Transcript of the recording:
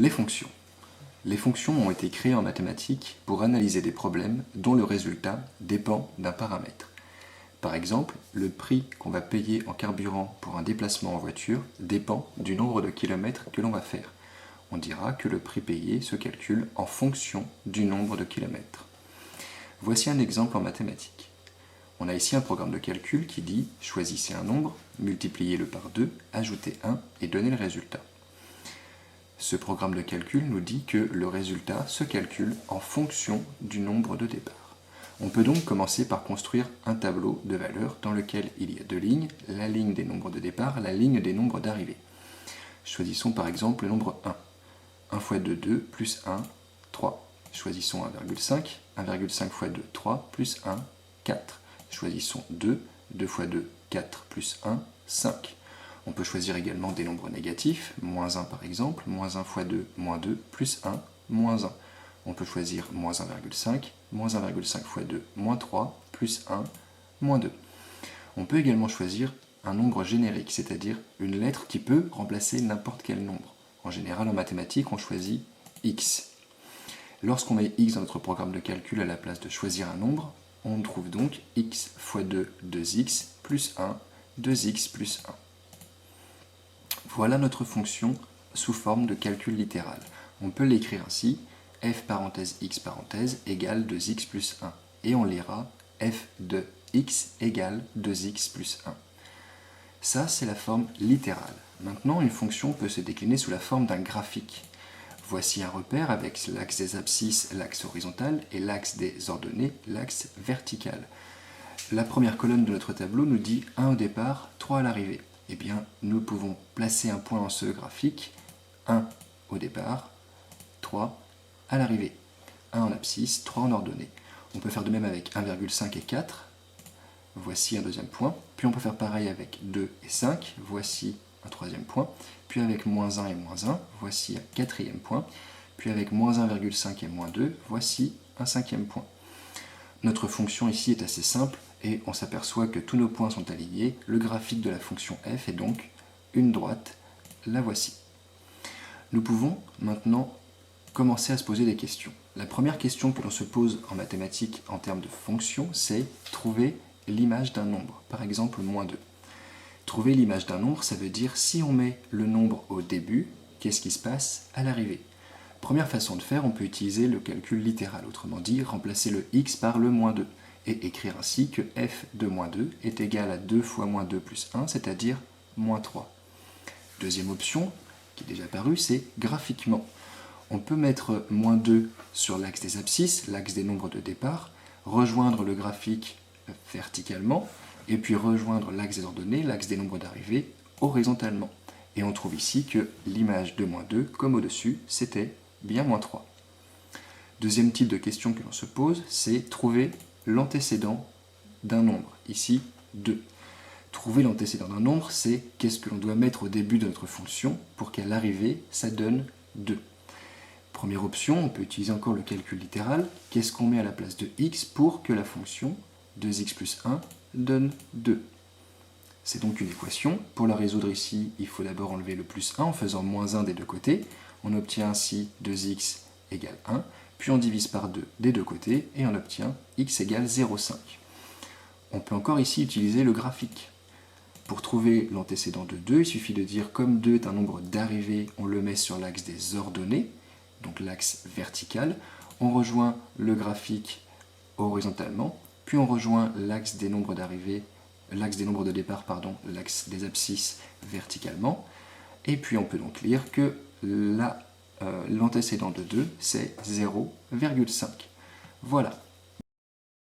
Les fonctions. Les fonctions ont été créées en mathématiques pour analyser des problèmes dont le résultat dépend d'un paramètre. Par exemple, le prix qu'on va payer en carburant pour un déplacement en voiture dépend du nombre de kilomètres que l'on va faire. On dira que le prix payé se calcule en fonction du nombre de kilomètres. Voici un exemple en mathématiques. On a ici un programme de calcul qui dit « Choisissez un nombre, multipliez-le par 2, ajoutez 1 et donnez le résultat ». Ce programme de calcul nous dit que le résultat se calcule en fonction du nombre de départ. On peut donc commencer par construire un tableau de valeurs dans lequel il y a deux lignes, la ligne des nombres de départ, la ligne des nombres d'arrivée. Choisissons par exemple le nombre 1. 1 fois 2, 2, plus 1, 3. Choisissons 1,5. 1,5 fois 2, 3, plus 1, 4. Choisissons 2. 2 fois 2, 4, plus 1, 5. On peut choisir également des nombres négatifs, moins 1 par exemple, moins 1 fois 2, moins 2, plus 1, moins 1. On peut choisir moins 1,5, moins 1,5 fois 2, moins 3, plus 1, moins 2. On peut également choisir un nombre générique, c'est-à-dire une lettre qui peut remplacer n'importe quel nombre. En général, en mathématiques, on choisit x. Lorsqu'on met x dans notre programme de calcul à la place de choisir un nombre, on trouve donc x fois 2, 2x, plus 1, 2x plus 1. Voilà notre fonction sous forme de calcul littéral. On peut l'écrire ainsi, f parenthèse x parenthèse égale 2x plus 1. Et on lira f de x égale 2x plus 1. Ça, c'est la forme littérale. Maintenant, une fonction peut se décliner sous la forme d'un graphique. Voici un repère avec l'axe des abscisses, l'axe horizontal, et l'axe des ordonnées, l'axe vertical. La première colonne de notre tableau nous dit 1 au départ, 3 à l'arrivée. Eh bien, nous pouvons placer un point dans ce graphique, 1 au départ, 3 à l'arrivée. 1 en abscisse, 3 en ordonnée. On peut faire de même avec 1,5 et 4. Voici un deuxième point. Puis on peut faire pareil avec 2 et 5. Voici un troisième point. Puis avec moins 1 et moins 1. Voici un quatrième point. Puis avec moins 1,5 et moins 2. Voici un cinquième point. Notre fonction ici est assez simple et on s'aperçoit que tous nos points sont alignés. Le graphique de la fonction f est donc une droite. La voici. Nous pouvons maintenant commencer à se poser des questions. La première question que l'on se pose en mathématiques en termes de fonctions, c'est trouver l'image d'un nombre. Par exemple, moins 2. Trouver l'image d'un nombre, ça veut dire si on met le nombre au début, qu'est-ce qui se passe à l'arrivée? Première façon de faire, on peut utiliser le calcul littéral, autrement dit, remplacer le x par le moins 2, et écrire ainsi que f de moins 2 est égal à 2 fois moins 2 plus 1, c'est-à-dire moins 3. Deuxième option, qui est déjà apparue, c'est graphiquement. On peut mettre moins 2 sur l'axe des abscisses, l'axe des nombres de départ, rejoindre le graphique verticalement, et puis rejoindre l'axe des ordonnées, l'axe des nombres d'arrivée, horizontalement. Et on trouve ici que l'image de moins 2, comme au-dessus, c'était bien moins 3. Deuxième type de question que l'on se pose, c'est trouver l'antécédent d'un nombre. Ici, 2. Trouver l'antécédent d'un nombre, c'est qu'est-ce que l'on doit mettre au début de notre fonction pour qu'à l'arrivée, ça donne 2. Première option, on peut utiliser encore le calcul littéral. Qu'est-ce qu'on met à la place de x pour que la fonction 2x plus 1 donne 2? C'est donc une équation. Pour la résoudre ici, il faut d'abord enlever le plus 1 en faisant moins 1 des deux côtés. On obtient ainsi 2x égale 1, puis on divise par 2 des deux côtés et on obtient x égale 0,5. On peut encore ici utiliser le graphique. Pour trouver l'antécédent de 2, il suffit de dire comme 2 est un nombre d'arrivée, on le met sur l'axe des ordonnées, donc l'axe vertical. On rejoint le graphique horizontalement, puis on rejoint l'axe des nombres d'arrivée, l'axe des nombres de départ, l'axe des abscisses verticalement. Et puis on peut donc lire que l'antécédent de 2, c'est 0,5. Voilà.